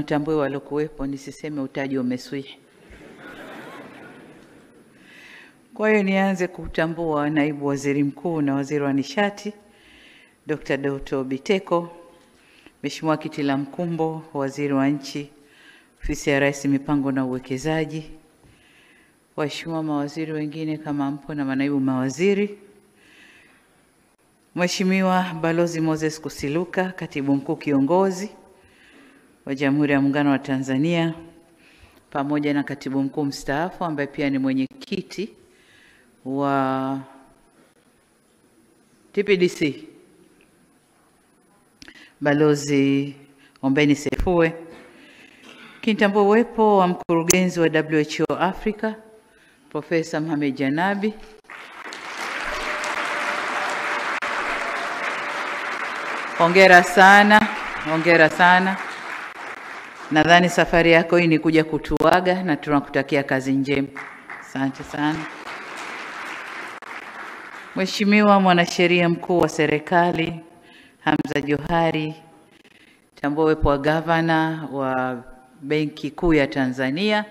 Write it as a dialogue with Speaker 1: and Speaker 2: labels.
Speaker 1: niwatambue walokuwepo, nisiseme utaji umeswihi. Kwa hiyo nianze kutambua naibu waziri mkuu na waziri wa nishati Dr. Doto Biteko, Mheshimiwa Kitila Mkumbo, waziri wa nchi, ofisi ya Rais, mipango na uwekezaji, waheshimiwa mawaziri wengine kama mpo na manaibu mawaziri, Mheshimiwa Balozi Moses Kusiluka, katibu mkuu kiongozi wa Jamhuri ya Muungano wa Tanzania, pamoja na katibu mkuu mstaafu ambaye pia ni mwenyekiti wa TPDC, Balozi Ombeni Sefue, kinitambua uwepo wa mkurugenzi wa WHO Africa, Profesa Mohamed Janabi, hongera sana, hongera sana. Nadhani safari yako hii ni kuja kutuaga na tunakutakia kazi njema. Asante sana. Mheshimiwa mwanasheria mkuu wa serikali Hamza Johari, tambua uwepo wa gavana wa Benki Kuu ya Tanzania,